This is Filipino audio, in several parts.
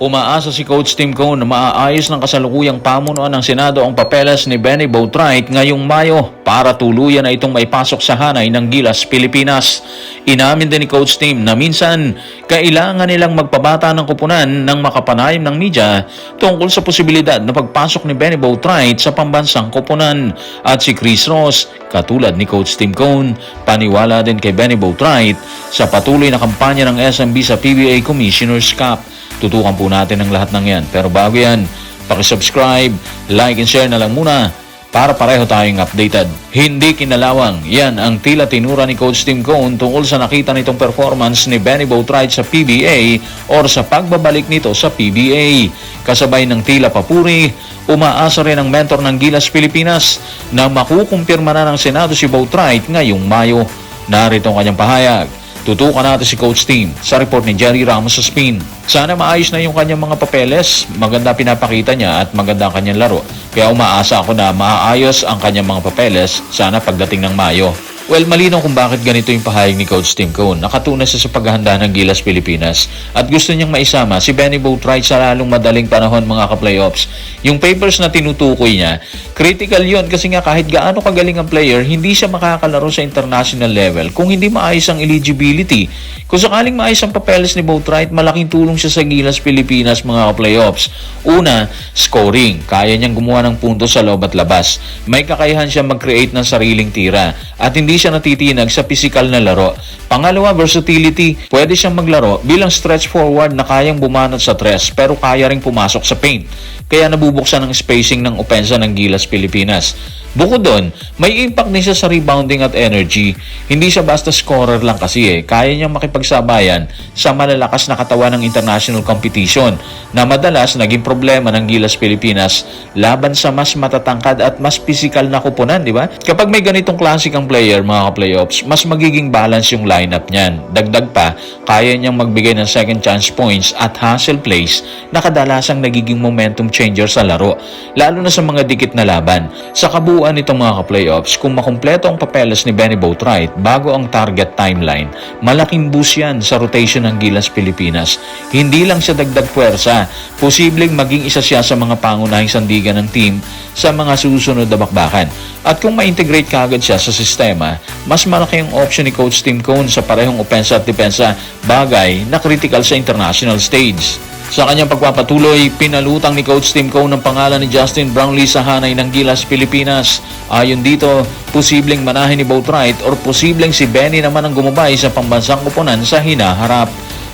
Umaasa si Coach Tim Cone na maaayos ng kasalukuyang pamunuan ng Senado ang papeles ni Benny Boatwright ngayong Mayo para tuluyan na itong maipasok sa hanay ng Gilas, Pilipinas. Inamin din ni Coach Tim na minsan kailangan nilang magpabata ng kupunan ng makapanayam ng media tungkol sa posibilidad na pagpasok ni Benny Boatwright sa pambansang kupunan. At si Chris Ross, katulad ni Coach Tim Cone, paniwala din kay Benny Boatwright sa patuloy na kampanya ng SMB sa PBA Commissioner's Cup. Tutukan po natin ang lahat ng yan. Pero bago yan, pakisubscribe, like and share na lang muna para pareho tayong updated. Hindi kinalawang, yan ang tila tinura ni Coach Tim Cone tungkol sa nakita nitong performance ni Benny Boatwright sa PBA or sa pagbabalik nito sa PBA. Kasabay ng tila papuri, umaasa rin ang mentor ng Gilas, Pilipinas na makukumpirma na ng Senado si Boatwright ngayong Mayo. Narito ang kanyang pahayag. Tutukan natin si Coach Tim sa report ni Jerry Ramos sa Spin. Sana maayos na yung kanyang mga papeles. Maganda pinapakita niya at maganda ang kanyang laro. Kaya umaasa ako na maayos ang kanyang mga papeles sana pagdating ng Mayo. Well, malinaw kung bakit ganito yung pahayag ni Coach Tim Cone. Nakatunas siya sa paghahanda ng Gilas, Pilipinas at gusto niyang maisama si Benny Boatwright sa lalong madaling panahon mga ka-playoffs. Yung papers na tinutukoy niya, critical yon kasi nga kahit gaano kagaling ang player, hindi siya makakalaro sa international level kung hindi maayos ang eligibility. Kung sakaling maayos ang papeles ni Boatwright, malaking tulong siya sa Gilas, Pilipinas mga ka-playoffs. Una, scoring. Kaya niyang gumawa ng punto sa loob at labas. May kakayahan siya mag-create ng sariling tira at hindi siya natitinag sa physical na laro. Pangalawa, versatility. Pwede siyang maglaro bilang stretch forward na kayang bumanat sa tres pero kaya ring pumasok sa paint. Kaya nabubuksan ang spacing ng opensa ng Gilas, Pilipinas. Bukod doon, may impact din siya sa rebounding at energy. Hindi siya basta scorer lang kasi kaya niyang makipagsabayan sa malalakas na katawan ng international competition na madalas naging problema ng Gilas, Pilipinas laban sa mas matatangkad at mas physical na kupunan, di ba? Kapag may ganitong klase kang player, mga ka-playoffs, mas magiging balance yung lineup niyan. Dagdag pa, kaya niyang magbigay ng second chance points at hustle plays na kadalasang nagiging momentum changer sa laro, lalo na sa mga dikit na laban. Sa kabuuan nitong mga ka-playoffs, kung makumpleto ang papeles ni Benny Boatwright bago ang target timeline, malaking boost yan sa rotation ng Gilas, Pilipinas. Hindi lang siya dagdag puwersa, posibleng maging isa siya sa mga pangunahing sandigan ng team sa mga susunod na bakbakan. At kung ma-integrate kaagad siya sa sistema, mas malaki ang option ni Coach Tim Cone sa parehong opensa at depensa, bagay na critical sa international stage. Sa kanyang pagpapatuloy, pinalutang ni Coach Tim Cone ang pangalan ni Justin Brownlee sa hanay ng Gilas, Pilipinas. Ayon dito, posibleng manahin ni Boatwright or posibleng si Benny naman ang gumabay sa pambansang kupunan sa hinaharap.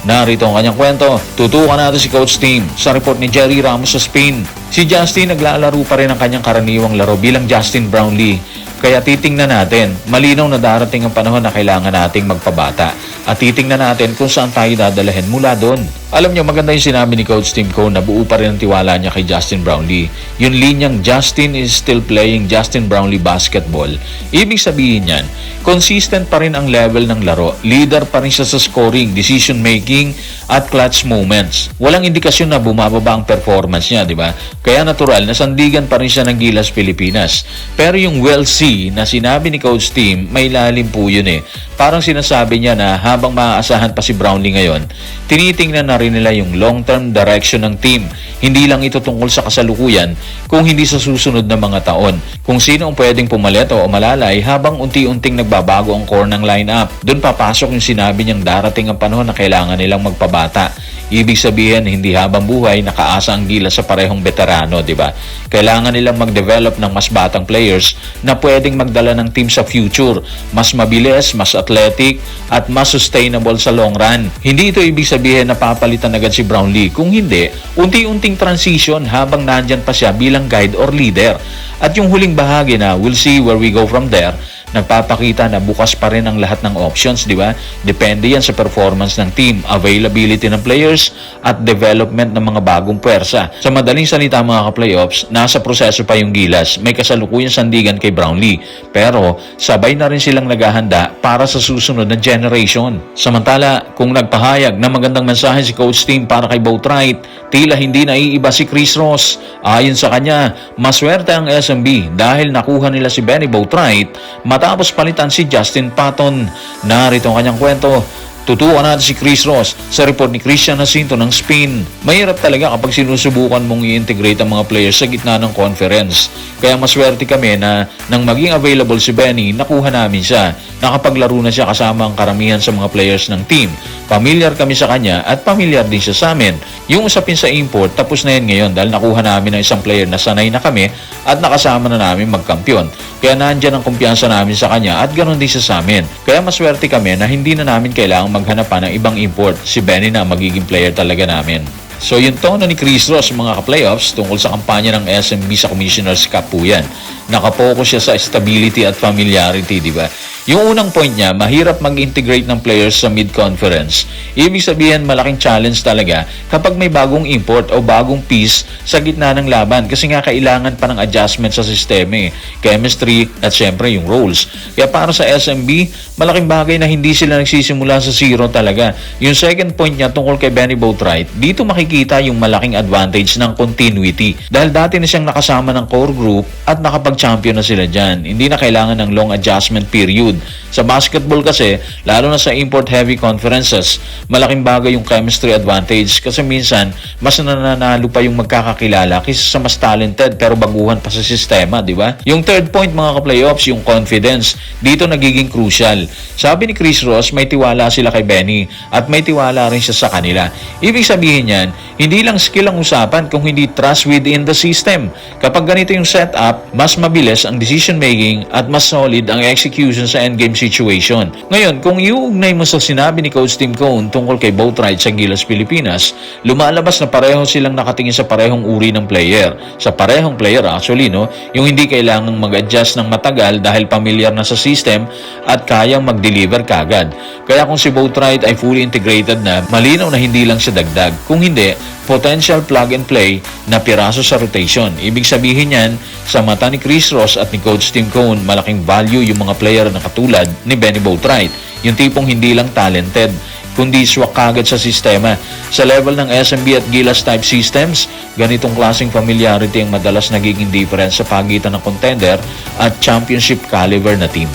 Narito ang kanyang kwento. Tutukan natin si Coach Tim sa report ni Jerry Ramos sa Spin. Si Justin naglalaro pa rin ang kanyang karaniwang laro bilang Justin Brownlee. Kaya titingnan natin, malinaw na darating ang panahon na kailangan nating magpabata. At titingnan natin kung saan tayo dadalahin mula doon. Alam niyo, maganda yung sinabi ni Coach Tim Cone na buo pa rin ang tiwala niya kay Justin Brownlee. Yung linyang Justin is still playing Justin Brownlee basketball. Ibig sabihin niyan, consistent pa rin ang level ng laro. Leader pa rin siya sa scoring, decision making, at clutch moments. Walang indikasyon na bumababa ang performance niya, di ba? Kaya natural na sandigan pa rin siya ng Gilas, Pilipinas. Pero yung well see na sinabi ni Coach Tim, may lalim po yun eh. Parang sinasabi niya na habang maaasahan pa si Brownlee ngayon, tinitingnan na rin nila yung long-term direction ng team. Hindi lang ito tungkol sa kasalukuyan, kung hindi sa susunod na mga taon. Kung sino ang pwedeng pumalit o malalay habang unti-unting nagbabago ang core ng lineup. Doon papasok yung sinabi niyang darating ang panahon na kailangan nilang magpabata. Ibig sabihin, hindi habang buhay nakaasa ang Gilas sa parehong veterano, di ba? Kailangan nilang mag-develop ng mas batang players na pwedeng magdala ng team sa future. Mas mabilis, mas athletic, at mas sustainable sa long run. Hindi ito ibig sabihin na papalitan agad si Brownlee. Kung hindi, unti-unting transition habang nandyan pa siya bilang guide or leader. At yung huling bahagi na we'll see where we go from there, nagpapakita na bukas pa rin ang lahat ng options, di ba? Depende yan sa performance ng team, availability ng players, at development ng mga bagong puwersa. Sa madaling salita mga ka-playoffs, nasa proseso pa yung Gilas. May kasalukuyang sandigan kay Brownlee. Pero sabay na rin silang naghahanda para sa susunod na generation. Samantala, kung nagpahayag na magandang mensahe si Coach Tim para kay Boatwright, tila hindi naiiba si Chris Ross. Ayon sa kanya, maswerte ang SMB dahil nakuha nila si Benny Boatwright matapos palitan si Justin Patton. Narito ang kanyang kwento. Tutukan natin si Chris Ross sa report ni Christian Jacinto ng Spain. Mahirap talaga kapag sinusubukan mong i-integrate ang mga players sa gitna ng conference. Kaya maswerte kami na nang maging available si Benny, nakuha namin siya. Nakapaglaro na siya kasama ang karamihan sa mga players ng team. Pamilyar kami sa kanya at pamilyar din siya sa amin. Yung usapin sa import, tapos na yan ngayon dahil nakuha namin ng isang player na sanay na kami at nakasama na namin magkampiyon. Kaya nandyan ang kumpiyansa namin sa kanya at ganoon din siya sa amin. Kaya maswerte kami na hindi na namin kailangang maghanap pa ng ibang import. Si Benny na magiging player talaga namin. So yung tono ni Chris Ross mga ka-playoffs tungkol sa kampanya ng SMB sa Commissioner's Cup po yan. Nakapokus siya sa stability at familiarity, di ba? Yung unang point niya, mahirap mag-integrate ng players sa mid-conference. Ibig sabihin, malaking challenge talaga kapag may bagong import o bagong piece sa gitna ng laban kasi nga kailangan pa ng adjustment sa sistema, chemistry at syempre yung roles. Kaya para sa SMB, malaking bagay na hindi sila nagsisimula sa zero talaga. Yung second point niya tungkol kay Benny Boatwright, dito makikita yung malaking advantage ng continuity. Dahil dati na siyang nakasama ng core group at nakapag-champion na sila dyan. Hindi na kailangan ng long adjustment period. Sa basketball kasi, lalo na sa import-heavy conferences, malaking bagay yung chemistry advantage kasi minsan, mas nananalo pa yung magkakakilala kaysa sa mas talented pero baguhan pa sa sistema, di ba? Yung third point mga ka-playoffs, yung confidence, dito nagiging crucial. Sabi ni Chris Ross, may tiwala sila kay Benny at may tiwala rin siya sa kanila. Ibig sabihin yan, hindi lang skill ang usapan kung hindi trust within the system. Kapag ganito yung setup, mas mabilis ang decision making at mas solid ang execution sa endgame situation. Ngayon, kung iuugnay mo sa sinabi ni Coach Tim Cone tungkol kay Boatwright sa Gilas Pilipinas, lumalabas na pareho silang nakatingin sa parehong uri ng player. Sa parehong player actually, no? Yung hindi kailangang mag-adjust ng matagal dahil familiar na sa system at kayang mag-deliver kagad. Kaya kung si Boatwright ay fully integrated na, malinaw na hindi lang siya dagdag. Kung hindi, potential plug and play na piraso sa rotation. Ibig sabihin yan, sa mata ni Chris Ross at ni Coach Tim Cone, malaking value yung mga player na katulad ni Benny Boatwright. Yung tipong hindi lang talented, kundi swak kagad sa sistema. Sa level ng SMB at Gilas type systems, ganitong klaseng familiarity ang madalas nagiging difference sa pagitan ng contender at championship caliber na team.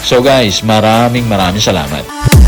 So guys, maraming salamat.